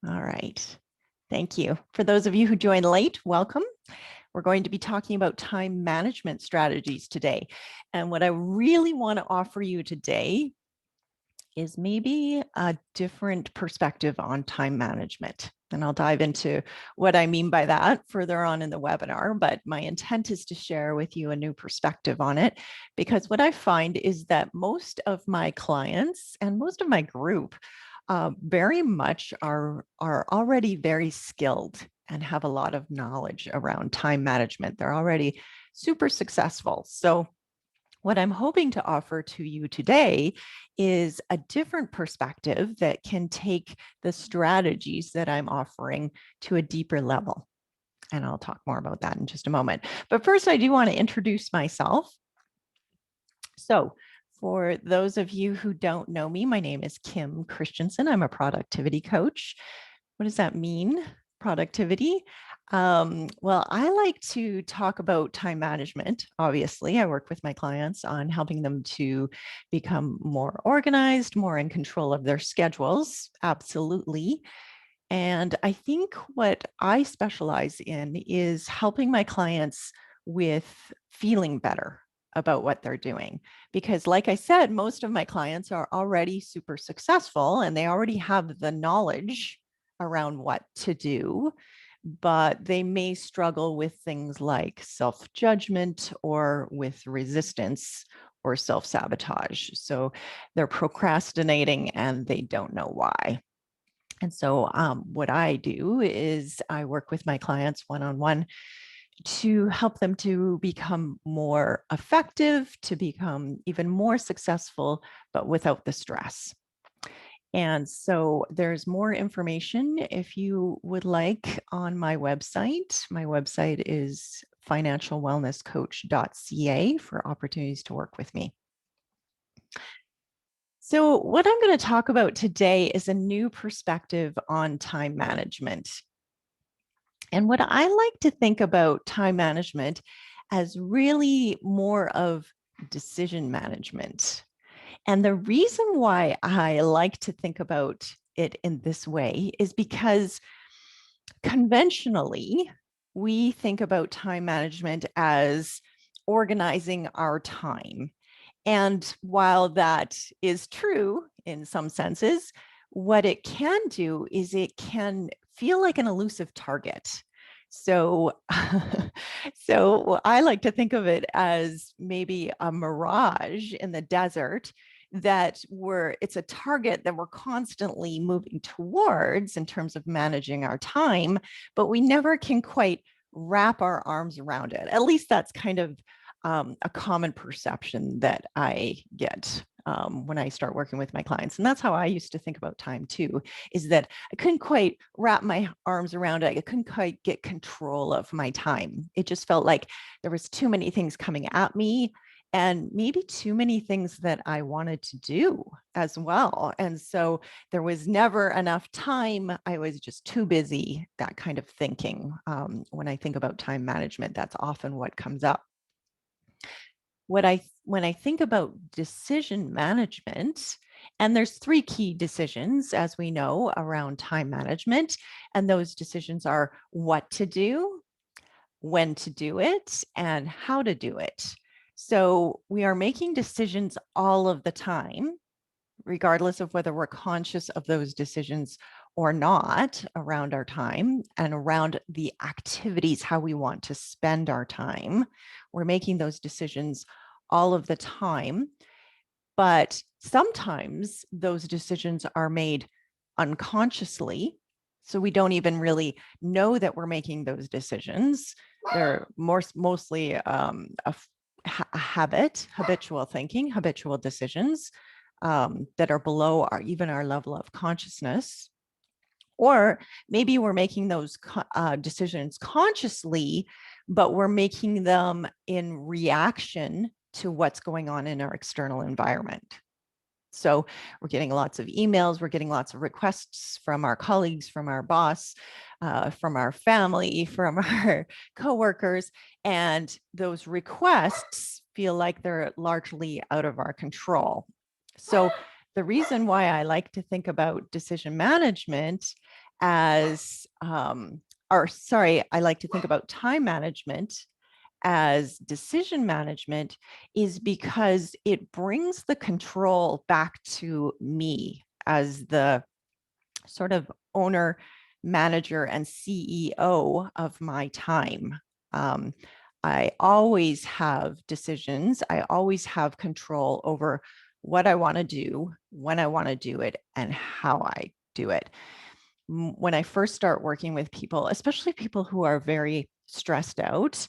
All right. Thank you. For those of you who joined late, welcome. We're going to be talking about time management strategies today. And what I really want to offer you today is maybe a different perspective on time management. And I'll dive into what I mean by that further on in the webinar. But my intent is to share with you a new perspective on it, because what I find is that most of my clients and most of my group very much are already very skilled and have a lot of knowledge around time management. They're already super successful. So what I'm hoping to offer to you today is a different perspective that can take the strategies that I'm offering to a deeper level. And I'll talk more about that in just a moment. But first, I do want to introduce myself. So for those of you who don't know me, my name is Kim Christensen. I'm a productivity coach. What does that mean? Productivity? Well, I like to talk about time management. Obviously, I work with my clients on helping them to become more organized, more in control of their schedules. Absolutely. And I think what I specialize in is helping my clients with feeling better about what they're doing. Because, like I said, most of my clients are already super successful and they already have the knowledge around what to do, but they may struggle with things like self judgment or with resistance or self sabotage. So they're procrastinating and they don't know why. And so, what I do is I work with my clients one on one to help them to become more effective, to become even more successful, but without the stress. And so there's more information if you would like on my website. My website is financialwellnesscoach.ca for opportunities to work with me. So, what I'm going to talk about today is a new perspective on time management. And what I like to think about time management as really more of decision management. And the reason why I like to think about it in this way is because conventionally, we think about time management as organizing our time. And while that is true in some senses, what it can do is it can feel like an elusive target. So, so I like to think of it as maybe a mirage in the desert that it's a target that we're constantly moving towards in terms of managing our time, but we never can quite wrap our arms around it. At least that's kind of a common perception that I get when I start working with my clients. And that's how I used to think about time too, is that I couldn't quite wrap my arms around it. I couldn't quite get control of my time. It just felt like there was too many things coming at me and maybe too many things that I wanted to do as well. And so there was never enough time. I was just too busy, that kind of thinking. When I think about time management, that's often what comes up. When I think about decision management, and there's three key decisions, as we know, around time management, and those decisions are what to do, when to do it, and how to do it. So we are making decisions all of the time, regardless of whether we're conscious of those decisions or not, around our time and around the activities, how we want to spend our time. We're making those decisions all of the time. But sometimes those decisions are made unconsciously. So we don't even really know that we're making those decisions. They're mostly a habit, habitual thinking, habitual decisions that are below even our level of consciousness. Or maybe we're making those decisions consciously, but we're making them in reaction to what's going on in our external environment. So we're getting lots of emails, we're getting lots of requests from our colleagues, from our boss, from our family, from our coworkers, and those requests feel like they're largely out of our control. So the reason why I like to think about decision management as, I like to think about time management as decision management is because it brings the control back to me as the sort of owner, manager, and CEO of my time. Um, I always have decisions. I always have control over what I want to do, when I want to do it, and how I do it. When I first start working with people, especially people who are very stressed out,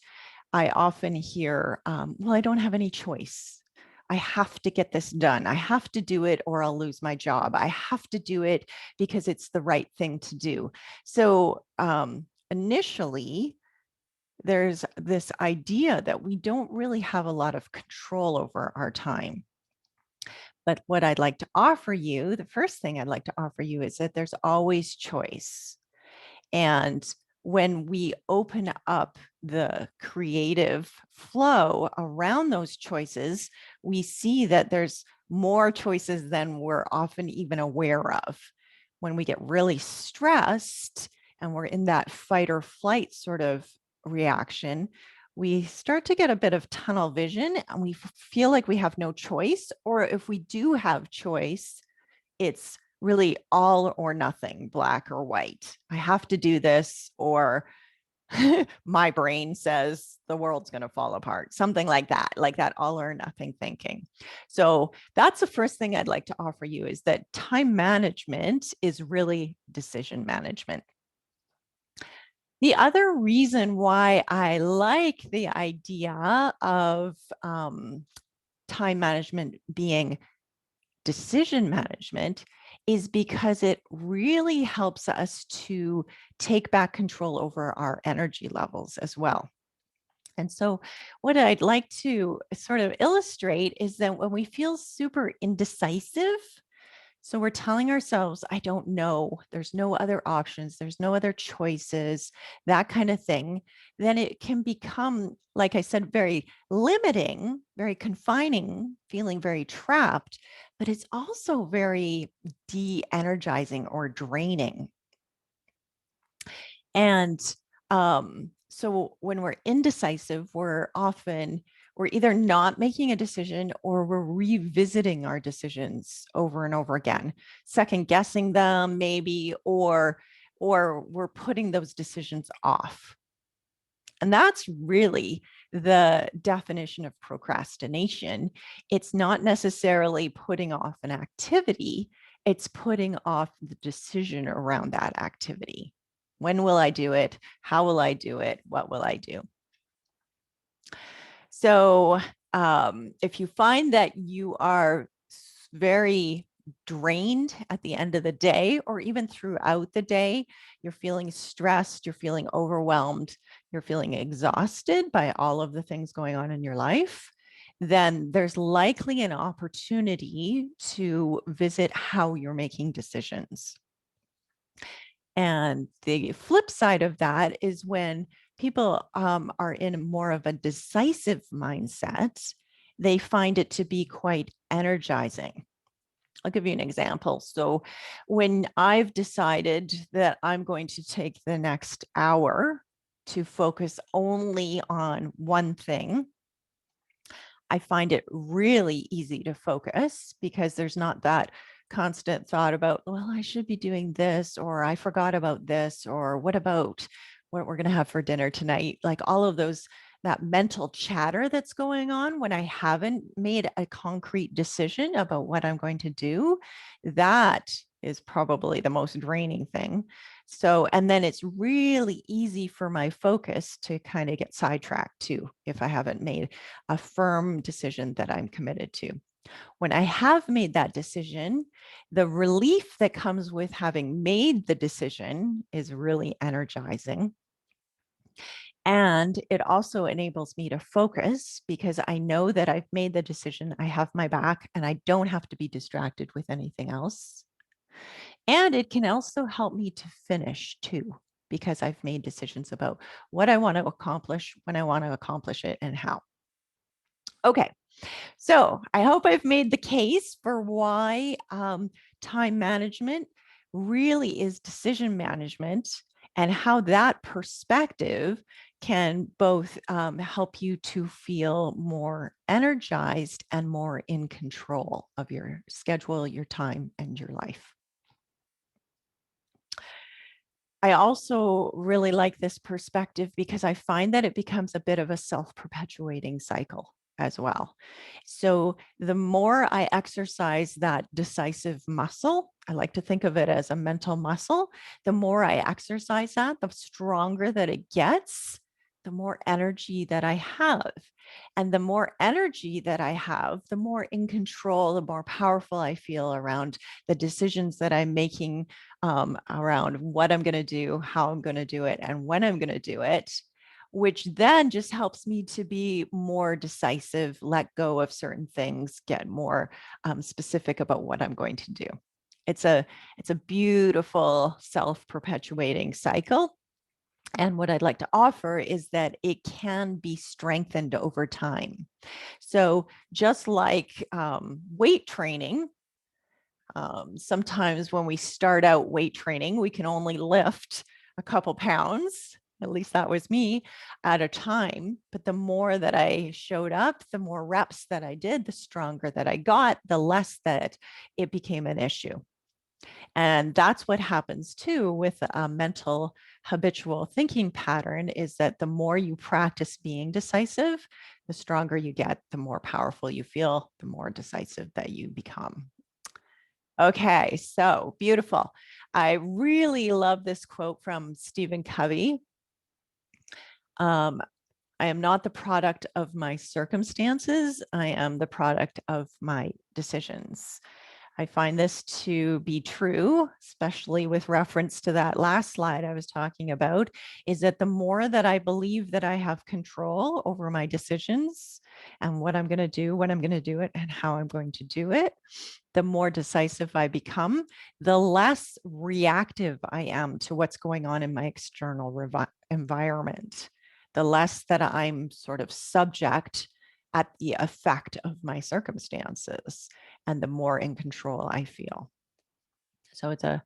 I often hear, well, I don't have any choice. I have to get this done. I have to do it or I'll lose my job. I have to do it because it's the right thing to do. So initially, there's this idea that we don't really have a lot of control over our time. But what I'd like to offer you, the first thing I'd like to offer you is that there's always choice. And when we open up the creative flow around those choices, we see that there's more choices than we're often even aware of. When we get really stressed and we're in that fight or flight sort of reaction, we start to get a bit of tunnel vision and we feel like we have no choice. Or if we do have choice, it's really all or nothing, black or white. I have to do this, or my brain says the world's going to fall apart, something like that all or nothing thinking. So that's the first thing I'd like to offer you, is that time management is really decision management. The other reason why I like the idea of time management being decision management is because it really helps us to take back control over our energy levels as well. And so, what I'd like to sort of illustrate is that when we feel super indecisive, so we're telling ourselves, I don't know, there's no other options, there's no other choices, that kind of thing, then it can become, like I said, very limiting, very confining, feeling very trapped, but it's also very de-energizing or draining. And so when we're indecisive, we're either not making a decision or we're revisiting our decisions over and over again, second guessing them maybe, or we're putting those decisions off. And that's really the definition of procrastination. It's not necessarily putting off an activity, it's putting off the decision around that activity. When will I do it? How will I do it? What will I do? So if you find that you are very drained at the end of the day, or even throughout the day, you're feeling stressed, you're feeling overwhelmed, you're feeling exhausted by all of the things going on in your life, then there's likely an opportunity to visit how you're making decisions. And the flip side of that is when people are in more of a decisive mindset, they find it to be quite energizing. I'll give you an example. So when I've decided that I'm going to take the next hour to focus only on one thing, I find it really easy to focus because there's not that constant thought about, well, I should be doing this, or I forgot about this, or what about what we're going to have for dinner tonight? Like all of those, that mental chatter that's going on when I haven't made a concrete decision about what I'm going to do, that is probably the most draining thing. So, and then it's really easy for my focus to kind of get sidetracked too, if I haven't made a firm decision that I'm committed to. When I have made that decision, the relief that comes with having made the decision is really energizing. And it also enables me to focus because I know that I've made the decision, I have my back, and I don't have to be distracted with anything else. And it can also help me to finish too, because I've made decisions about what I want to accomplish, when I want to accomplish it, and how. Okay, so I hope I've made the case for why time management really is decision management, and how that perspective can both help you to feel more energized and more in control of your schedule, your time, and your life. I also really like this perspective because I find that it becomes a bit of a self-perpetuating cycle as well. So the more I exercise that decisive muscle, I like to think of it as a mental muscle, the more I exercise that, the stronger that it gets, the more energy that I have. And the more energy that I have, the more in control, the more powerful I feel around the decisions that I'm making, around what I'm going to do, how I'm going to do it, and when I'm going to do it, which then just helps me to be more decisive, let go of certain things, get more specific about what I'm going to do. It's a beautiful self-perpetuating cycle. And what I'd like to offer is that it can be strengthened over time. So just like weight training, sometimes when we start out weight training, we can only lift a couple pounds, at least that was me, at a time. But the more that I showed up, the more reps that I did, the stronger that I got, the less that it became an issue. And that's what happens too with a mental habitual thinking pattern, is that the more you practice being decisive, the stronger you get, the more powerful you feel, the more decisive that you become. Okay, so beautiful. I really love this quote from Stephen Covey. I am not the product of my circumstances. I am the product of my decisions. I find this to be true, especially with reference to that last slide I was talking about, is that the more that I believe that I have control over my decisions and what I'm going to do, when I'm going to do it, and how I'm going to do it, the more decisive I become, the less reactive I am to what's going on in my external environment, the less that I'm sort of subject at the effect of my circumstances, and the more in control I feel. So it's a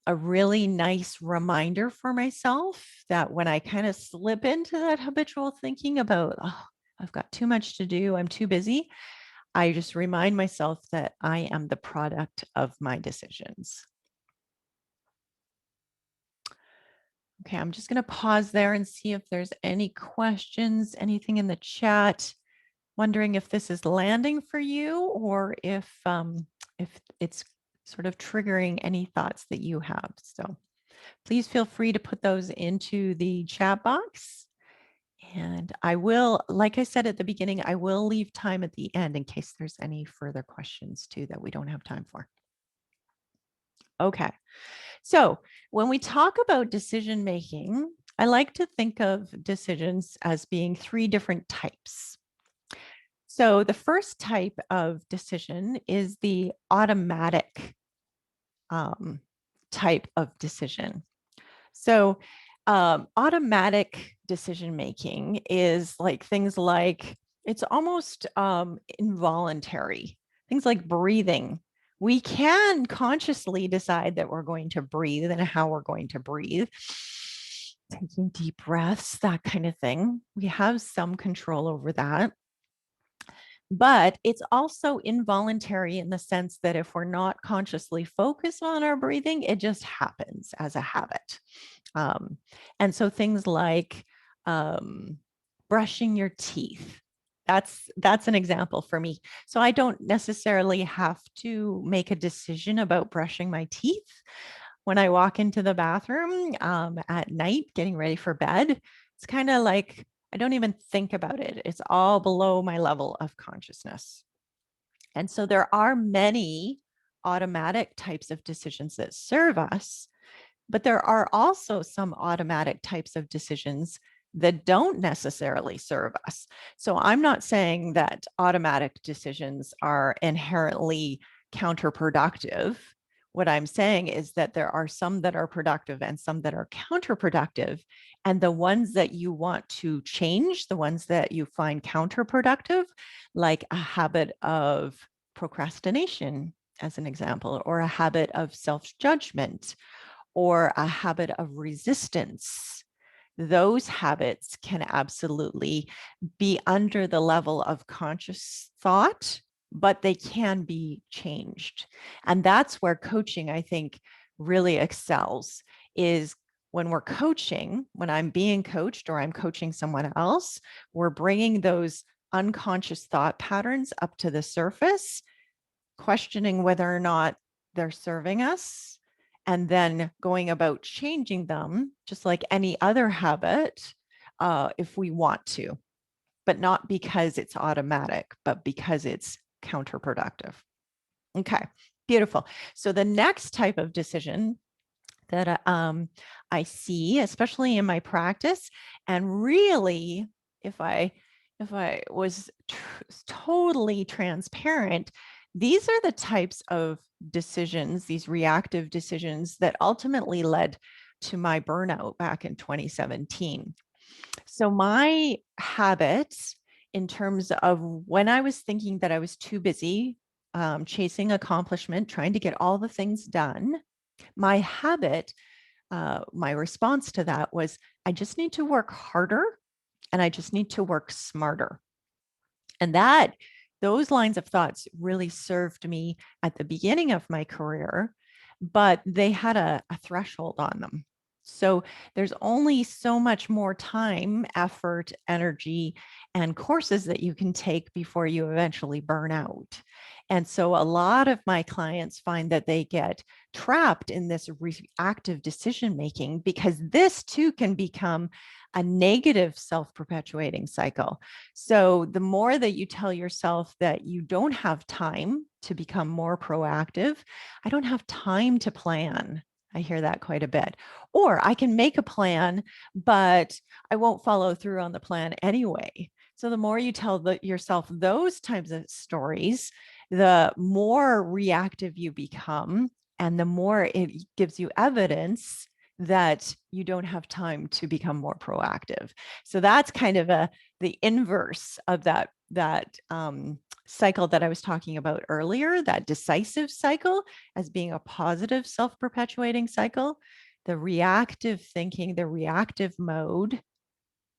really nice reminder for myself that when I kind of slip into that habitual thinking about, oh, I've got too much to do, I'm too busy, I just remind myself that I am the product of my decisions. Okay, I'm just going to pause there and see if there's any questions, anything in the chat. Wondering if this is landing for you, or if it's sort of triggering any thoughts that you have. So please feel free to put those into the chat box. And I will, like I said at the beginning, I will leave time at the end in case there's any further questions too that we don't have time for. Okay, so when we talk about decision making, I like to think of decisions as being three different types. So the first type of decision is the automatic type of decision. So automatic decision making is like things like, it's almost involuntary, things like breathing. We can consciously decide that we're going to breathe and how we're going to breathe, taking deep breaths, that kind of thing. We have some control over that. But it's also involuntary in the sense that if we're not consciously focused on our breathing, it just happens as a habit. And so things like brushing your teeth, that's an example for me. So I don't necessarily have to make a decision about brushing my teeth. When I walk into the bathroom at night, getting ready for bed, it's kind of like I don't even think about it. It's all below my level of consciousness. And so there are many automatic types of decisions that serve us, but there are also some automatic types of decisions that don't necessarily serve us. So I'm not saying that automatic decisions are inherently counterproductive. What I'm saying is that there are some that are productive and some that are counterproductive. And the ones that you want to change, the ones that you find counterproductive, like a habit of procrastination, as an example, or a habit of self-judgment, or a habit of resistance. Those habits can absolutely be under the level of conscious thought, but they can be changed. And that's where coaching, I think, really excels, is when we're coaching, when I'm being coached or I'm coaching someone else, we're bringing those unconscious thought patterns up to the surface, questioning whether or not they're serving us, and then going about changing them, just like any other habit, if we want to, but not because it's automatic, but because it's counterproductive. Okay, beautiful. So the next type of decision that I see, especially in my practice, and really, if I was totally transparent, these are the types of decisions, these reactive decisions, that ultimately led to my burnout back in 2017. So my habits, in terms of when I was thinking that I was too busy chasing accomplishment, trying to get all the things done, my habit, my response to that was, I just need to work harder and I just need to work smarter. And those lines of thoughts really served me at the beginning of my career, but they had a threshold on them. So there's only so much more time, effort, energy, and courses that you can take before you eventually burn out. And so a lot of my clients find that they get trapped in this reactive decision making, because this too can become a negative self-perpetuating cycle. So the more that you tell yourself that you don't have time to become more proactive, I don't have time to plan. I hear that quite a bit. Or I can make a plan, but I won't follow through on the plan anyway. So the more you tell yourself those types of stories, the more reactive you become, and the more it gives you evidence that you don't have time to become more proactive. So that's kind of the inverse of that cycle that I was talking about earlier, that decisive cycle as being a positive self-perpetuating cycle. The reactive thinking, the reactive mode,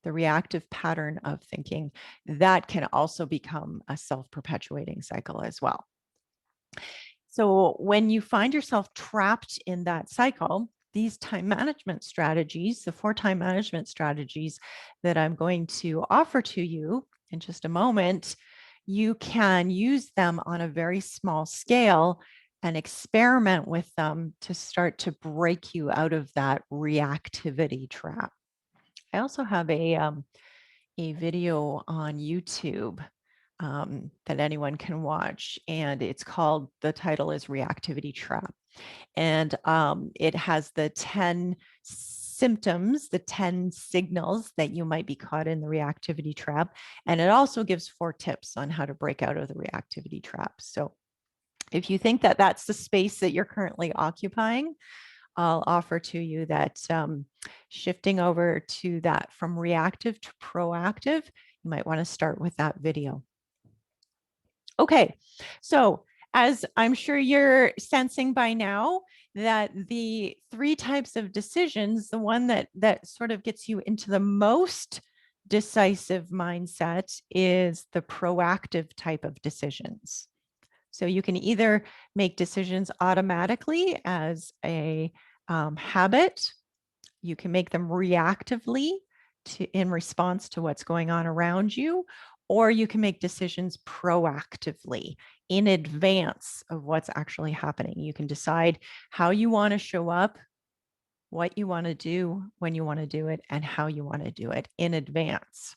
the reactive pattern of thinking, that can also become a self-perpetuating cycle as well. So when you find yourself trapped in that cycle, these time management strategies, the 4 time management strategies that I'm going to offer to you in just a moment, you can use them on a very small scale and experiment with them to start to break you out of that reactivity trap. I also have a video on YouTube that anyone can watch, and it's called, the title is Reactivity Trap. And it has the 10 symptoms, the 10 signals that you might be caught in the reactivity trap. And it also gives 4 tips on how to break out of the reactivity trap. So if you think that that's the space that you're currently occupying, I'll offer to you that shifting over to that from reactive to proactive, you might want to start with that video. Okay, so as I'm sure you're sensing by now, that the 3 types of decisions, the one that sort of gets you into the most decisive mindset is the proactive type of decisions. So you can either make decisions automatically as a habit, you can make them reactively in response to what's going on around you, or you can make decisions proactively in advance of what's actually happening. You can decide how you want to show up, what you want to do, when you want to do it, and how you want to do it in advance.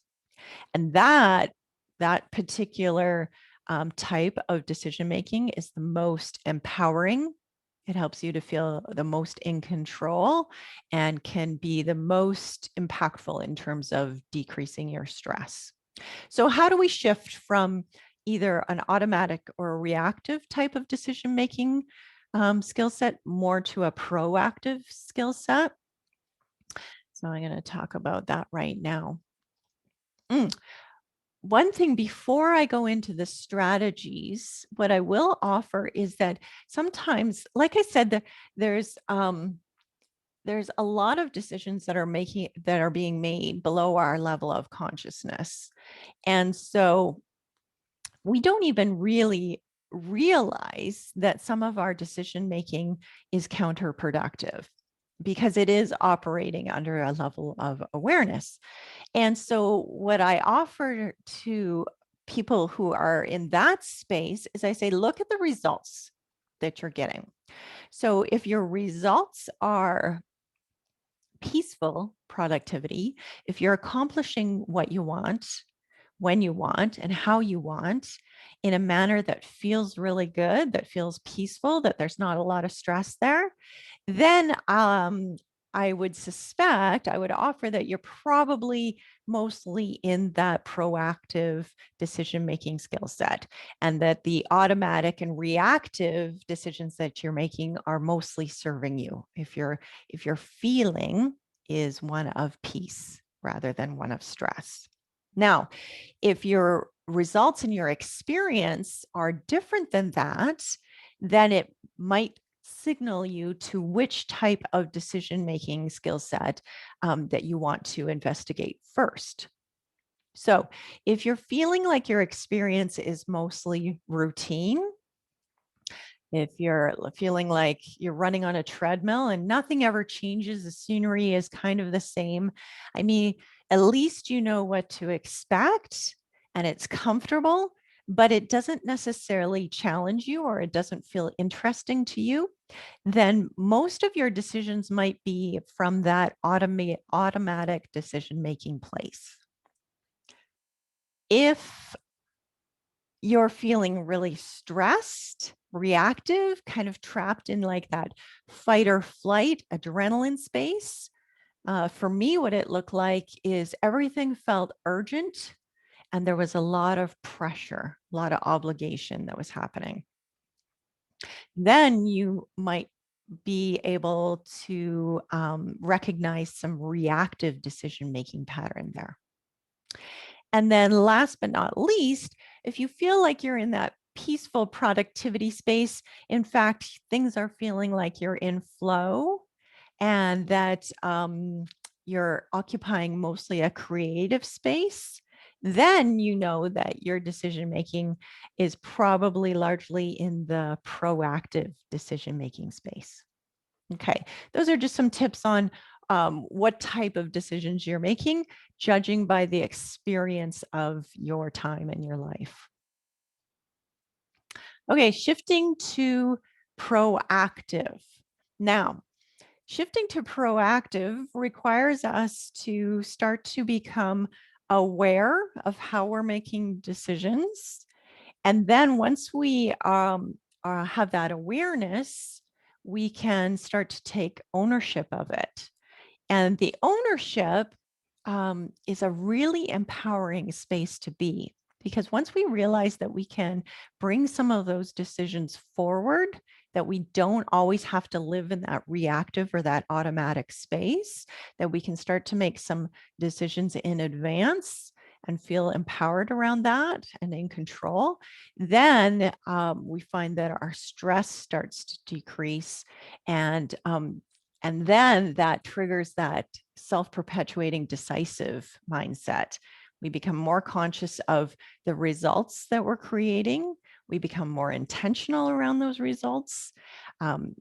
And that particular type of decision making is the most empowering. It helps you to feel the most in control and can be the most impactful in terms of decreasing your stress. So how do we shift from either an automatic or a reactive type of decision making skill set more to a proactive skill set? So I'm going to talk about that right now. one thing before I go into the strategies, what I will offer is that sometimes, like I said, there's there's a lot of decisions that are being made below our level of consciousness. And so we don't even really realize that some of our decision making is counterproductive because it is operating under a level of awareness. And so what I offer to people who are in that space is I say, look at the results that you're getting. So if your results are peaceful productivity, if you're accomplishing what you want, when you want, and how you want in a manner that feels really good, that feels peaceful, that there's not a lot of stress there, then I would suspect, I would offer that you're probably mostly in that proactive decision-making skill set, and that the automatic and reactive decisions that you're making are mostly serving you. If your feeling is one of peace rather than one of stress. Now, if your results and your experience are different than that, then it might signal you to which type of decision-making skill set that you want to investigate first. So if you're feeling like your experience is mostly routine, if you're feeling like you're running on a treadmill and nothing ever changes, the scenery is kind of the same, I mean, at least you know what to expect and it's comfortable, but it doesn't necessarily challenge you or it doesn't feel interesting to you, then most of your decisions might be from that automatic decision-making place. If you're feeling really stressed, reactive, kind of trapped in like that fight or flight adrenaline space, for me, what it looked like is everything felt urgent and there was a lot of pressure, a lot of obligation that was happening. Then you might be able to recognize some reactive decision-making pattern there. And then last but not least, if you feel like you're in that peaceful productivity space, in fact, things are feeling like you're in flow and that you're occupying mostly a creative space, then you know that your decision making is probably largely in the proactive decision making space. Okay, those are just some tips on what type of decisions you're making, judging by the experience of your time in your life. Okay, shifting to proactive. Now, shifting to proactive requires us to start to become aware of how we're making decisions. And then once we have that awareness, we can start to take ownership of it. And the ownership is a really empowering space to be, because once we realize that we can bring some of those decisions forward, that we don't always have to live in that reactive or that automatic space, that we can start to make some decisions in advance and feel empowered around that and in control, then we find that our stress starts to decrease, and then that triggers that self-perpetuating decisive mindset. We become more conscious of the results that we're creating. We become more intentional around those results,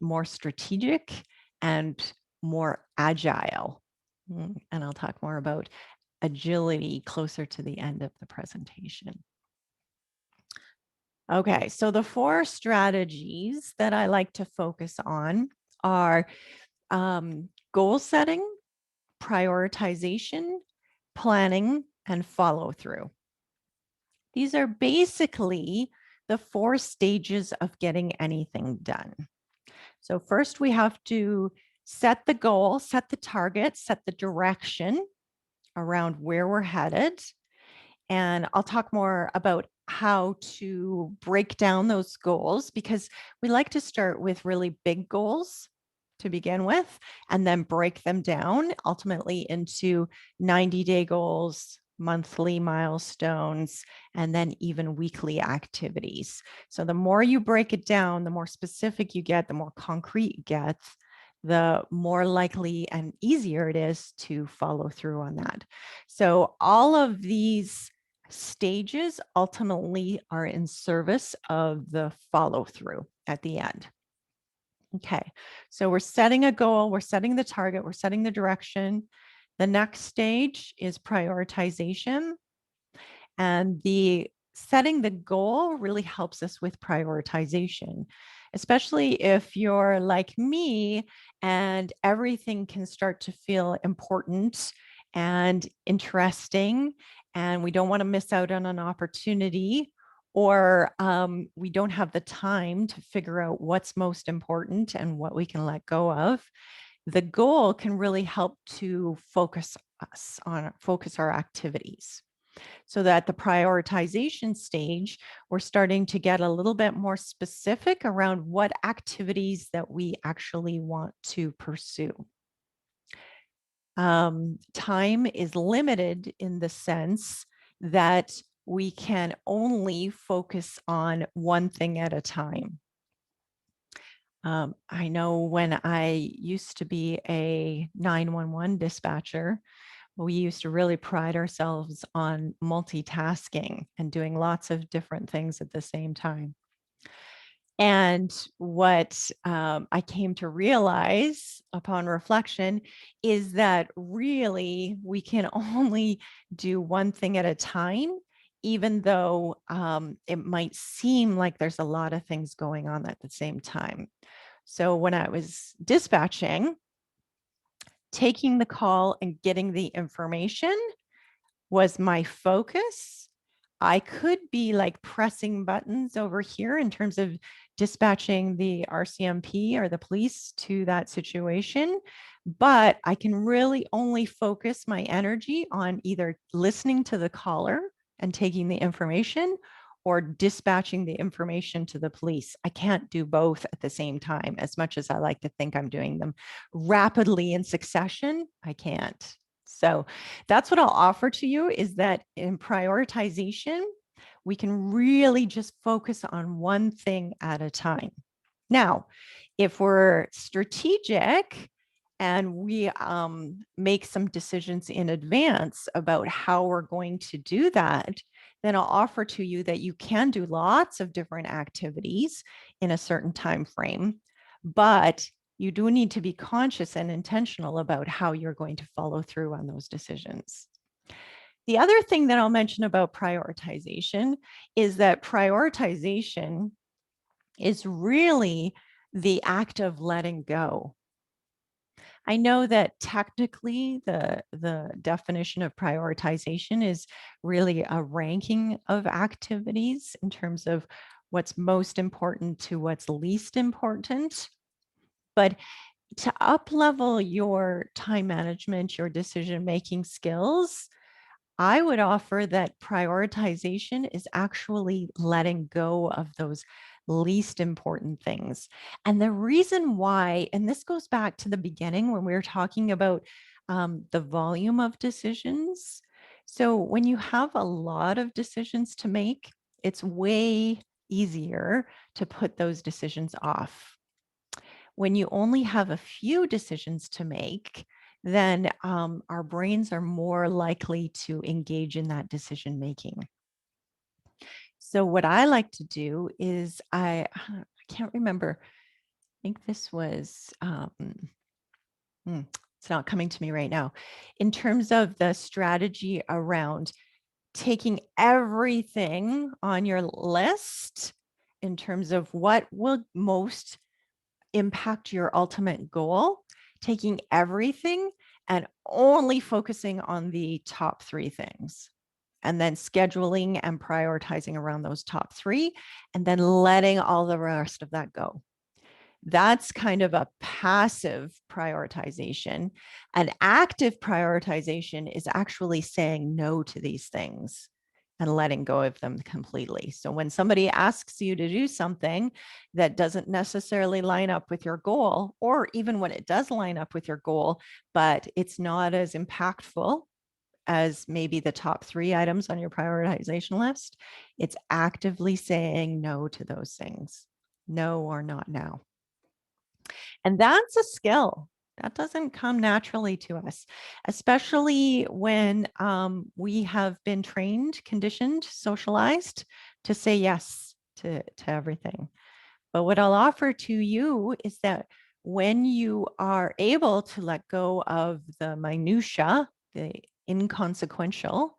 more strategic, and more agile. And I'll talk more about agility closer to the end of the presentation. Okay, so the 4 strategies that I like to focus on are goal setting, prioritization, planning, and follow through. These are basically the 4 stages of getting anything done. So first we have to set the goal, set the target, set the direction around where we're headed. And I'll talk more about how to break down those goals, because we like to start with really big goals to begin with, and then break them down ultimately into 90-day goals, monthly milestones, and then even weekly activities. So the more you break it down, the more specific you get, the more concrete it gets, the more likely and easier it is to follow through on that. So all of these stages ultimately are in service of the follow through at the end. Okay, so we're setting a goal, we're setting the target, we're setting the direction. The next stage is prioritization. And the setting the goal really helps us with prioritization, especially if you're like me and everything can start to feel important and interesting, and we don't want to miss out on an opportunity, or we don't have the time to figure out what's most important and what we can let go of. The goal can really help to focus our activities. So that the prioritization stage, we're starting to get a little bit more specific around what activities that we actually want to pursue. Time is limited in the sense that we can only focus on one thing at a time. I know when I used to be a 911 dispatcher, we used to really pride ourselves on multitasking and doing lots of different things at the same time. And what I came to realize upon reflection is that really we can only do one thing at a time, even though it might seem like there's a lot of things going on at the same time. So when I was dispatching, taking the call and getting the information was my focus. I could be like pressing buttons over here in terms of dispatching the RCMP or the police to that situation, but I can really only focus my energy on either listening to the caller and taking the information or dispatching the information to the police. I can't do both at the same time. As much as I like to think I'm doing them rapidly in succession, I can't. So that's what I'll offer to you, is that in prioritization, we can really just focus on one thing at a time. Now, if we're strategic and we make some decisions in advance about how we're going to do that, then I'll offer to you that you can do lots of different activities in a certain time frame, but you do need to be conscious and intentional about how you're going to follow through on those decisions. The other thing that I'll mention about prioritization is that prioritization is really the act of letting go. I know that technically the definition of prioritization is really a ranking of activities in terms of what's most important to what's least important. But to up-level your time management, your decision-making skills, I would offer that prioritization is actually letting go of those least important things. And the reason why, and this goes back to the beginning when we were talking about the volume of decisions. So when you have a lot of decisions to make, it's way easier to put those decisions off. When you only have a few decisions to make, then our brains are more likely to engage in that decision making. So what I like to do is I can't remember. I think this was, it's not coming to me right now. In terms of the strategy around taking everything on your list in terms of what will most impact your ultimate goal, taking everything and only focusing on the top 3 things, and then scheduling and prioritizing around those top 3, and then letting all the rest of that go. That's kind of a passive prioritization. An active prioritization is actually saying no to these things and letting go of them completely. So when somebody asks you to do something that doesn't necessarily line up with your goal, or even when it does line up with your goal, but it's not as impactful as maybe the top 3 items on your prioritization list, it's actively saying no to those things. No, or not now. And that's a skill that doesn't come naturally to us, especially when we have been trained, conditioned, socialized to say yes to everything. But what I'll offer to you is that when you are able to let go of the minutia, the inconsequential,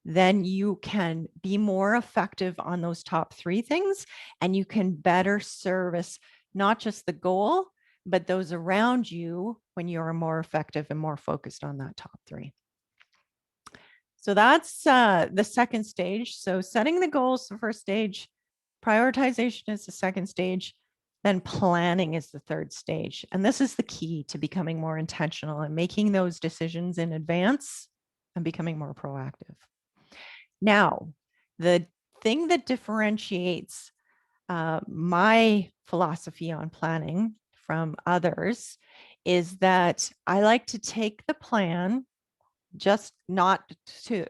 then you can be more effective on those top 3 things, and you can better service not just the goal, but those around you when you're more effective and more focused on that top 3. So that's the second stage. So setting the goals, the first stage, prioritization is the second stage, then planning is the third stage. And this is the key to becoming more intentional and making those decisions in advance and becoming more proactive. Now, the thing that differentiates my philosophy on planning from others is that I like to take the plan, just not to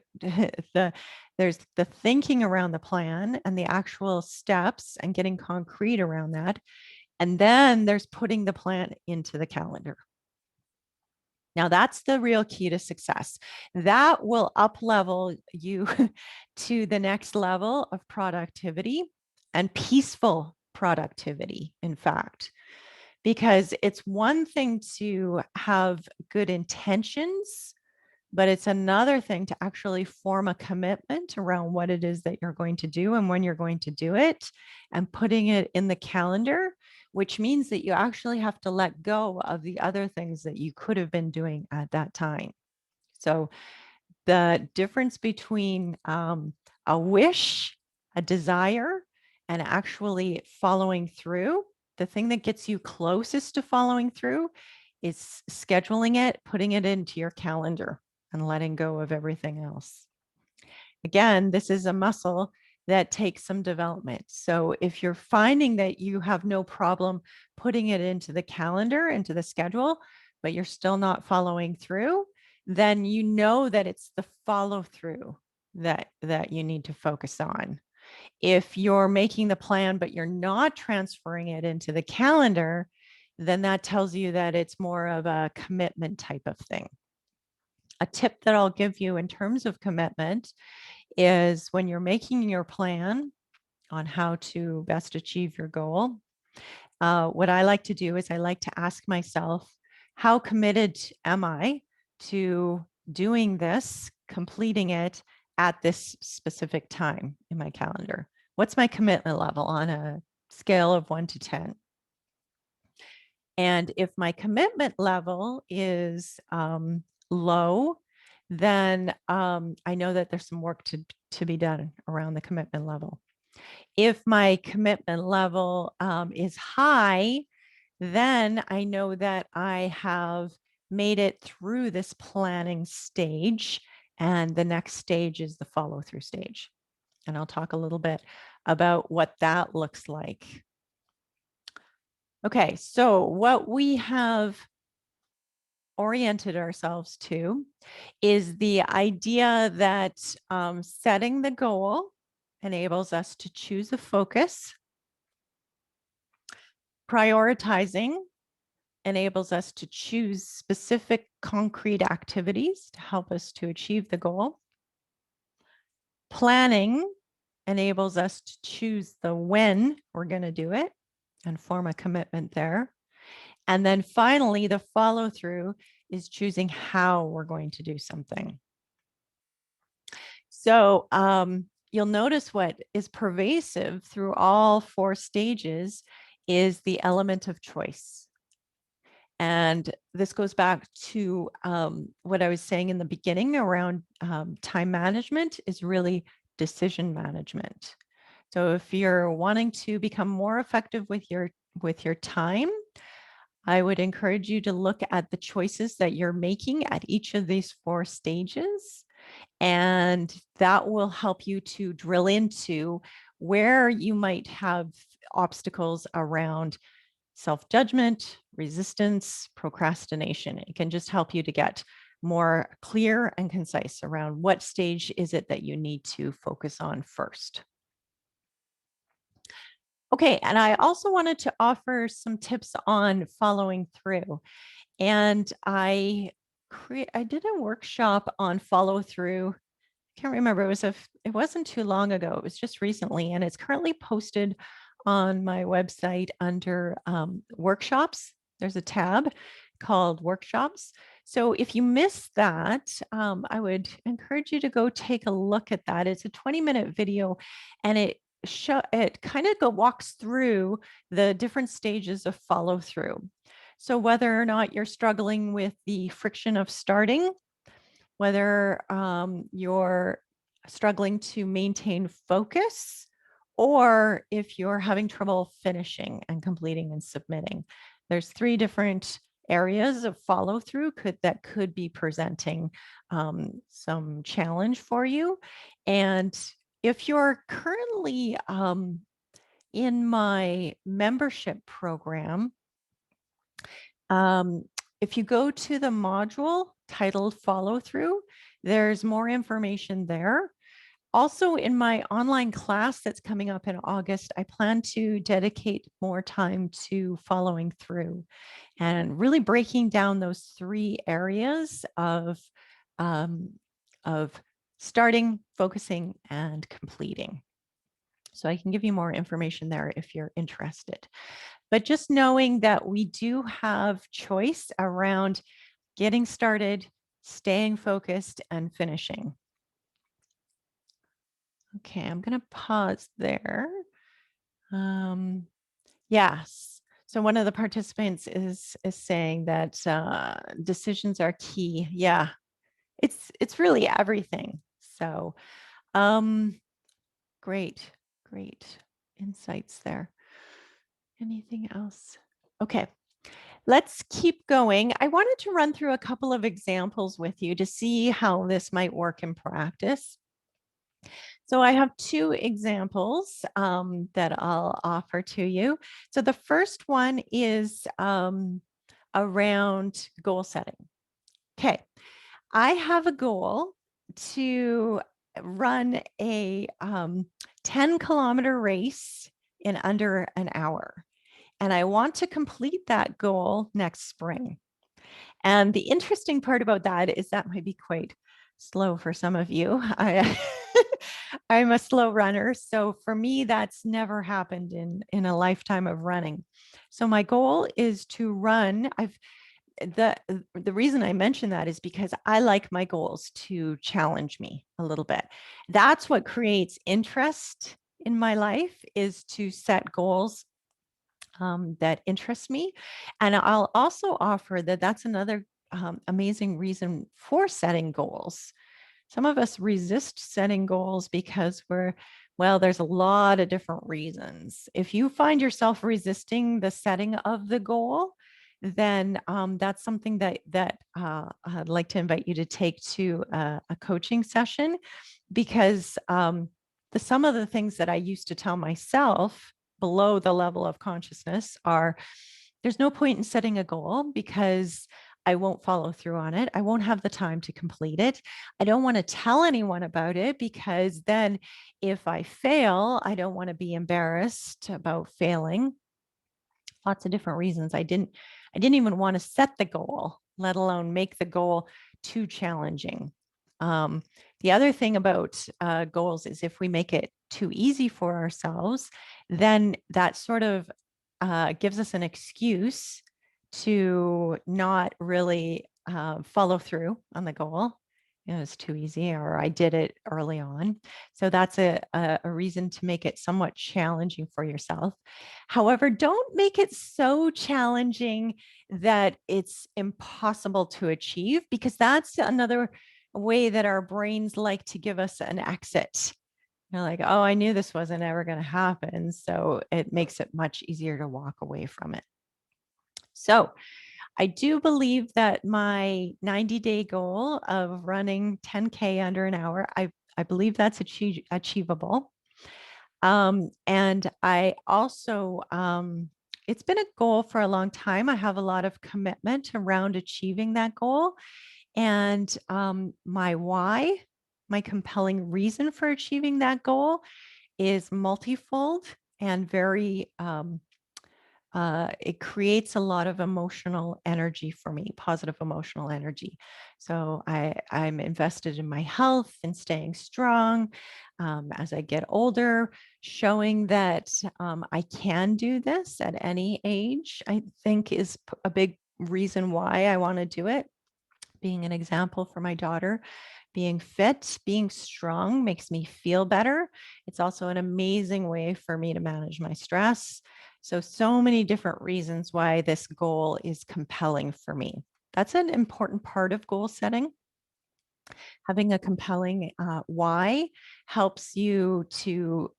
there's the thinking around the plan and the actual steps and getting concrete around that. And then there's putting the plan into the calendar. Now that's the real key to success. That will up level you to the next level of productivity and peaceful productivity, in fact, because it's one thing to have good intentions, but it's another thing to actually form a commitment around what it is that you're going to do and when you're going to do it, and putting it in the calendar, which means that you actually have to let go of the other things that you could have been doing at that time. So the difference between a wish, a desire, and actually following through, the thing that gets you closest to following through is scheduling it, putting it into your calendar, and letting go of everything else. Again, this is a muscle that takes some development. So if you're finding that you have no problem putting it into the calendar, into the schedule, but you're still not following through, then you know that it's the follow through that you need to focus on. If you're making the plan, but you're not transferring it into the calendar, then that tells you that it's more of a commitment type of thing. A tip that I'll give you in terms of commitment is when you're making your plan on how to best achieve your goal, what I like to do is I like to ask myself, how committed am I to doing this, completing it at this specific time in my calendar? What's my commitment level on a scale of 1 to 10? And if my commitment level is low, then I know that there's some work to be done around the commitment level. If my commitment level is high, then I know that I have made it through this planning stage, and the next stage is the follow through stage. And I'll talk a little bit about what that looks like. Okay, so what we have oriented ourselves to is the idea that setting the goal enables us to choose a focus. Prioritizing enables us to choose specific concrete activities to help us to achieve the goal. Planning enables us to choose the when we're going to do it and form a commitment there. And then finally, the follow through is choosing how we're going to do something. So you'll notice what is pervasive through all 4 stages is the element of choice. And this goes back to what I was saying in the beginning around time management is really decision management. So if you're wanting to become more effective with your time, I would encourage you to look at the choices that you're making at each of these 4 stages. And that will help you to drill into where you might have obstacles around self-judgment, resistance, procrastination. It can just help you to get more clear and concise around what stage is it that you need to focus on first. Okay, and I also wanted to offer some tips on following through. And I did a workshop on follow through. Can't remember. It wasn't too long ago. It was just recently, and it's currently posted on my website under workshops. There's a tab called workshops. So if you missed that, I would encourage you to go take a look at that. It's a 20-minute video, and it kind of walks through the different stages of follow through. So whether or not you're struggling with the friction of starting, whether you're struggling to maintain focus, or if you're having trouble finishing and completing and submitting. There's 3 different areas of follow through that could be presenting some challenge for you. And if you're currently in my membership program, if you go to the module titled Follow Through, there's more information there. Also, in my online class that's coming up in August, I plan to dedicate more time to following through and really breaking down those 3 areas of starting, focusing, and completing. So I can give you more information there if you're interested. But just knowing that we do have choice around getting started, staying focused, and finishing. Okay, I'm going to pause there. Yes. So one of the participants is saying that decisions are key. Yeah, it's really everything. So great insights there. Anything else? Okay. Let's keep going. I wanted to run through a couple of examples with you to see how this might work in practice. So I have 2 examples that I'll offer to you. So the first one is around goal setting. Okay, I have a goal to run a 10-kilometer race in under an hour. And I want to complete that goal next spring. And the interesting part about that is that might be quite slow for some of you. I'm a slow runner. So for me, that's never happened in a lifetime of running. So my goal is to run. The reason I mention that is because I like my goals to challenge me a little bit. That's what creates interest in my life, is to set goals that interest me. And I'll also offer that that's another amazing reason for setting goals. Some of us resist setting goals because there's a lot of different reasons. If you find yourself resisting the setting of the goal, then that's something that I'd like to invite you to take to a coaching session, because some of the things that I used to tell myself below the level of consciousness are, there's no point in setting a goal because I won't follow through on it. I won't have the time to complete it. I don't want to tell anyone about it because then if I fail, I don't want to be embarrassed about failing. Lots of different reasons. I didn't even want to set the goal, let alone make the goal too challenging. The other thing about goals is if we make it too easy for ourselves, then that sort of gives us an excuse to not really follow through on the goal. It was too easy, or I did it early on. So that's a reason to make it somewhat challenging for yourself. However, don't make it so challenging that it's impossible to achieve, because that's another way that our brains like to give us an exit. You're like, oh, I knew this wasn't ever going to happen. So it makes it much easier to walk away from it. So I do believe that my 90-day goal of running 10K under an hour, I believe that's achievable. And I also, it's been a goal for a long time. I have a lot of commitment around achieving that goal. And my why, my compelling reason for achieving that goal is multifold and very it creates a lot of emotional energy for me, positive emotional energy. So I'm invested in my health and staying strong as I get older, showing that I can do this at any age, I think is a big reason why I want to do it. Being an example for my daughter, being fit, being strong makes me feel better. It's also an amazing way for me to manage my stress. So many different reasons why this goal is compelling for me. That's an important part of goal setting. Having a compelling why helps you to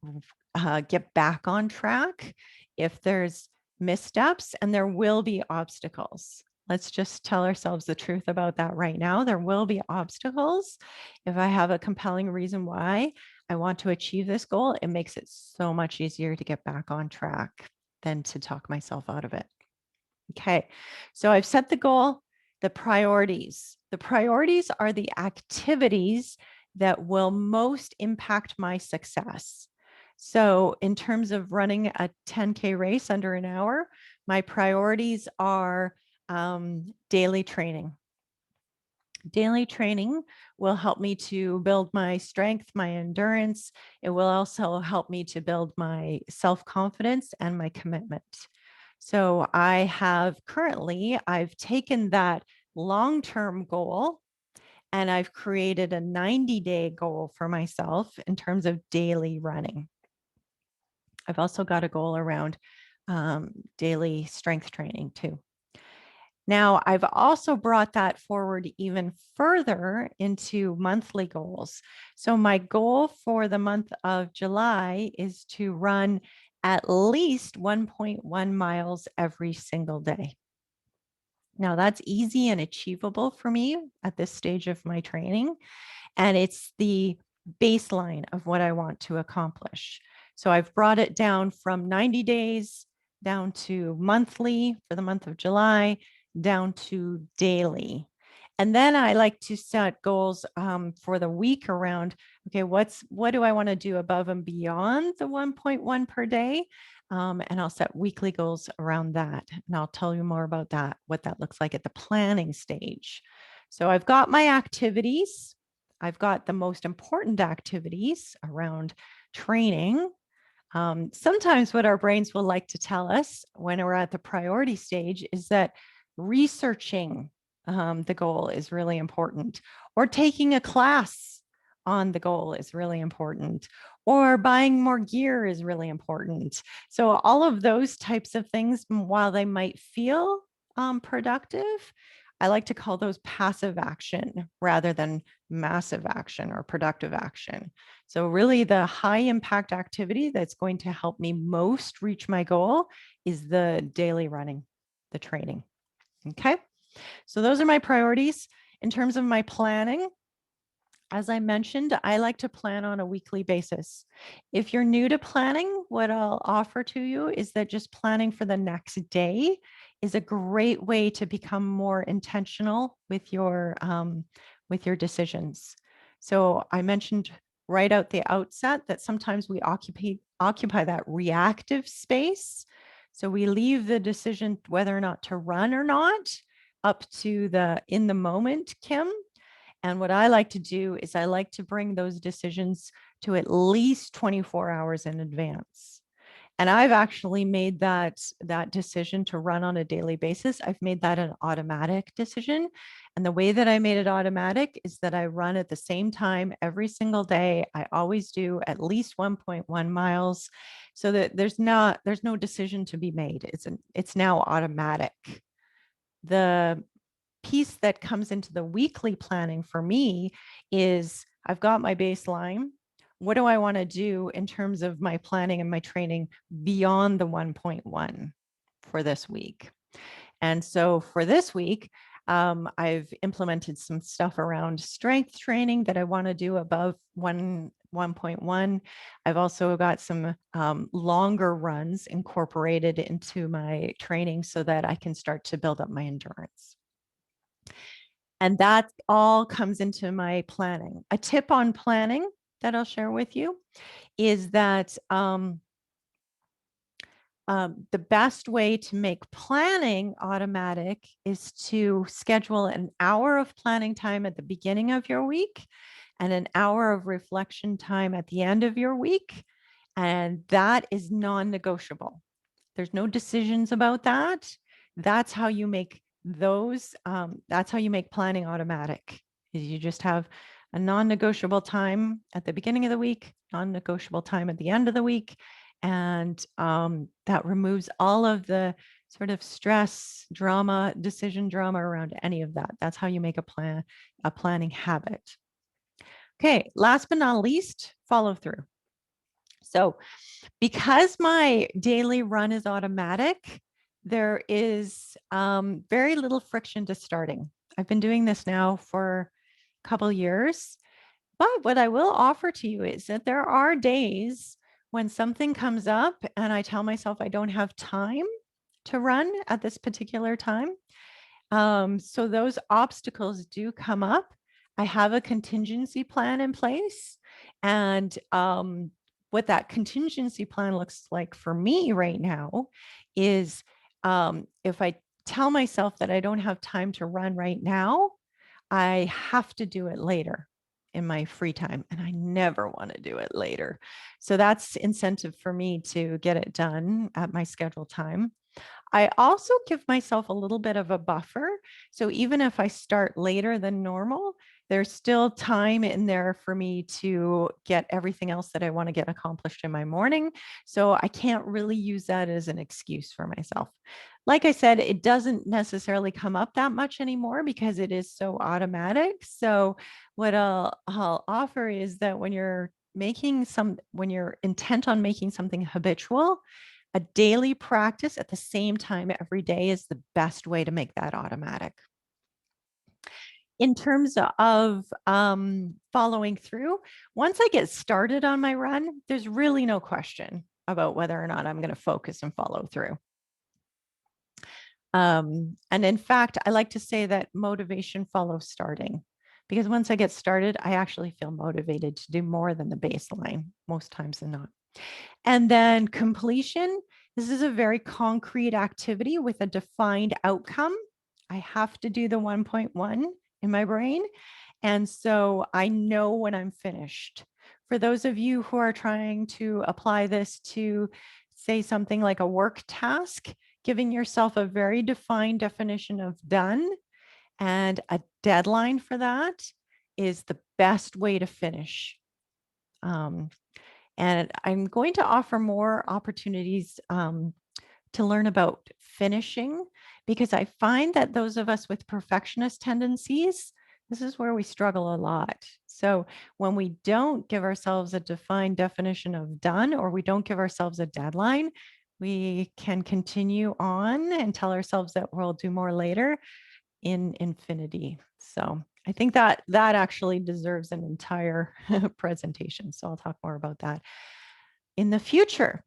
get back on track if there's missteps, and there will be obstacles. Let's just tell ourselves the truth about that right now. There will be obstacles. If I have a compelling reason why I want to achieve this goal, it makes it so much easier to get back on track than to talk myself out of it. Okay, so I've set the goal, the priorities. The priorities are the activities that will most impact my success. So in terms of running a 10K race under an hour, my priorities are daily training. Daily training will help me to build my strength, my endurance. It will also help me to build my self-confidence and my commitment. So I've taken that long-term goal and I've created a 90-day goal for myself in terms of daily running. I've also got a goal around daily strength training too. Now, I've also brought that forward even further into monthly goals. So my goal for the month of July is to run at least 1.1 miles every single day. Now, that's easy and achievable for me at this stage of my training, and it's the baseline of what I want to accomplish. So I've brought it down from 90 days down to monthly for the month of July, down to daily. And then I like to set goals for the week around, okay, what do I want to do above and beyond the 1.1 per day? And I'll set weekly goals around that. And I'll tell you more about that, what that looks like at the planning stage. So I've got my activities. I've got the most important activities around training. Sometimes what our brains will like to tell us when we're at the priority stage is that researching the goal is really important, or taking a class on the goal is really important, or buying more gear is really important. So all of those types of things, while they might feel productive, I like to call those passive action rather than massive action or productive action. So really the high impact activity that's going to help me most reach my goal is the daily running, the training. Okay. So those are my priorities. In terms of my planning, as I mentioned, I like to plan on a weekly basis. If you're new to planning, what I'll offer to you is that just planning for the next day is a great way to become more intentional with your decisions. So I mentioned right out the outset that sometimes we occupy that reactive space. So we leave the decision whether or not to run or not up to the in the moment, Kim. And what I like to do is I like to bring those decisions to at least 24 hours in advance. And I've actually made that decision to run on a daily basis. I've made that an automatic decision. And the way that I made it automatic is that I run at the same time every single day. I always do at least 1.1 miles, so that there's no decision to be made. It's now automatic. The piece that comes into the weekly planning for me is I've got my baseline. What do I want to do in terms of my planning and my training beyond the 1.1 for this week? And so for this week, I've implemented some stuff around strength training that I want to do above 1.1. I've also got some longer runs incorporated into my training so that I can start to build up my endurance. And that all comes into my planning. A tip on planning that I'll share with you is that the best way to make planning automatic is to schedule an hour of planning time at the beginning of your week and an hour of reflection time at the end of your week. And that is non-negotiable. There's no decisions about that. That's how you make that's how you make planning automatic. Is you just have a non-negotiable time at the beginning of the week, non-negotiable time at the end of the week. And that removes all of the sort of stress, drama, decision drama around any of that. That's how you make a planning habit. Okay, last but not least, follow through. So because my daily run is automatic, there is very little friction to starting. I've been doing this now for a couple years, but what I will offer to you is that there are days when something comes up and I tell myself I don't have time to run at this particular time. So those obstacles do come up. I have a contingency plan in place. And what that contingency plan looks like for me right now is if I tell myself that I don't have time to run right now, I have to do it later in my free time. And I never want to do it later. So that's incentive for me to get it done at my scheduled time. I also give myself a little bit of a buffer. So even if I start later than normal, there's still time in there for me to get everything else that I want to get accomplished in my morning. So I can't really use that as an excuse for myself. Like I said, it doesn't necessarily come up that much anymore because it is so automatic. So what I'll offer is that when you're when you're intent on making something habitual, a daily practice at the same time every day is the best way to make that automatic. In terms of following through, once I get started on my run, there's really no question about whether or not I'm going to focus and follow through. And in fact, I like to say that motivation follows starting, because once I get started, I actually feel motivated to do more than the baseline most times than not. And then completion. This is a very concrete activity with a defined outcome. I have to do the 1.1 in my brain. And so I know when I'm finished. For those of you who are trying to apply this to, say, something like a work task, giving yourself a very defined definition of done and a deadline for that is the best way to finish. And I'm going to offer more opportunities to learn about finishing, because I find that those of us with perfectionist tendencies, this is where we struggle a lot. So when we don't give ourselves a defined definition of done, or we don't give ourselves a deadline, we can continue on and tell ourselves that we'll do more later in infinity. So I think that actually deserves an entire presentation. So I'll talk more about that in the future.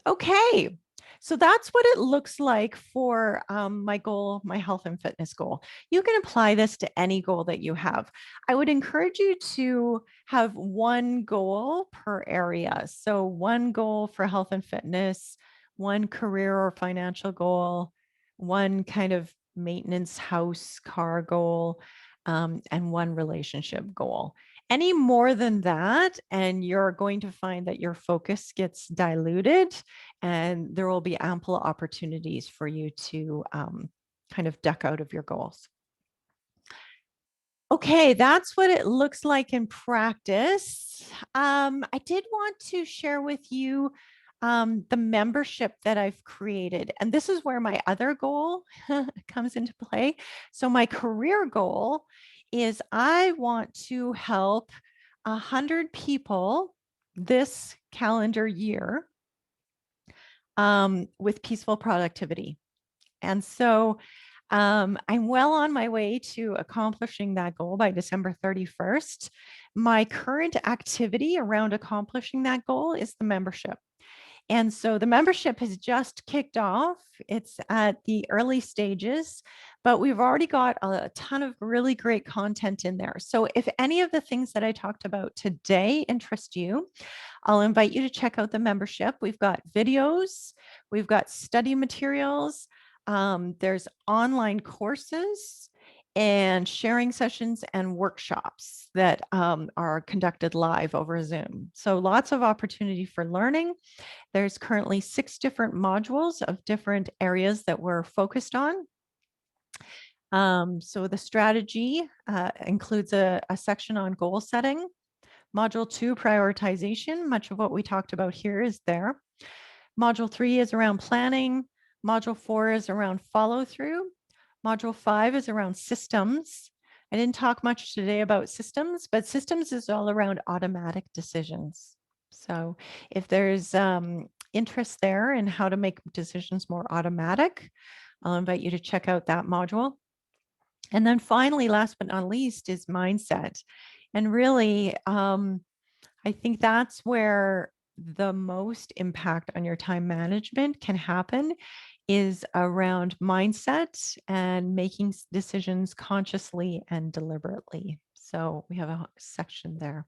Okay. So that's what it looks like for my goal, my health and fitness goal. You can apply this to any goal that you have. I would encourage you to have one goal per area. So one goal for health and fitness, one career or financial goal, one kind of maintenance house car goal, and one relationship goal. Any more than that, and you're going to find that your focus gets diluted, and there will be ample opportunities for you to kind of duck out of your goals. Okay, that's what it looks like in practice. I did want to share with you the membership that I've created. And this is where my other goal comes into play. So my career goal is I want to help 100 people this calendar year with peaceful productivity. And so I'm well on my way to accomplishing that goal by December 31st. My current activity around accomplishing that goal is the membership. And so the membership has just kicked off. It's at the early stages, but we've already got a ton of really great content in there. So if any of the things that I talked about today interest you, I'll invite you to check out the membership. We've got videos, we've got study materials, there's online courses and sharing sessions and workshops that are conducted live over Zoom. So lots of opportunity for learning. There's currently 6 different modules of different areas that we're focused on. So the strategy includes a section on goal setting. Module 2, prioritization. Much of what we talked about here is there. Module 3 is around planning. Module 4 is around follow through. Module 5 is around systems. I didn't talk much today about systems, but systems is all around automatic decisions. So if there's interest there in how to make decisions more automatic, I'll invite you to check out that module. And then finally, last but not least, is mindset. And really, I think that's where the most impact on your time management can happen, is around mindset and making decisions consciously and deliberately. So we have a section there.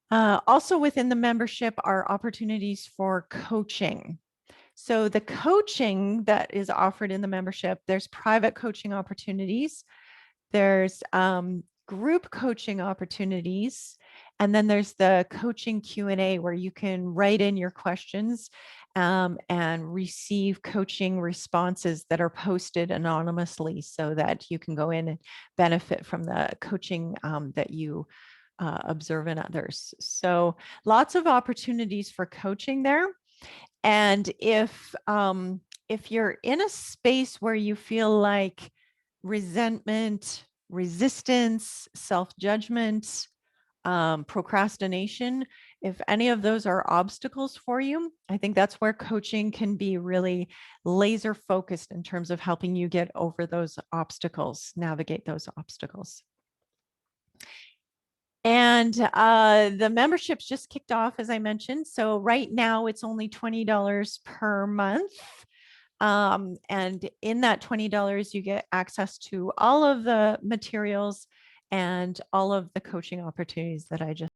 Also within the membership are opportunities for coaching. So the coaching that is offered in the membership, there's private coaching opportunities, there's group coaching opportunities, and then there's the coaching Q&A where you can write in your questions and receive coaching responses that are posted anonymously so that you can go in and benefit from the coaching that you observe in others. So lots of opportunities for coaching there. And if you're in a space where you feel like resentment, resistance, self-judgment, procrastination, if any of those are obstacles for you, I think that's where coaching can be really laser focused in terms of helping you get over those obstacles, navigate those obstacles. And the membership's just kicked off, as I mentioned. So right now it's only $20 per month. And in that $20, you get access to all of the materials and all of the coaching opportunities that I just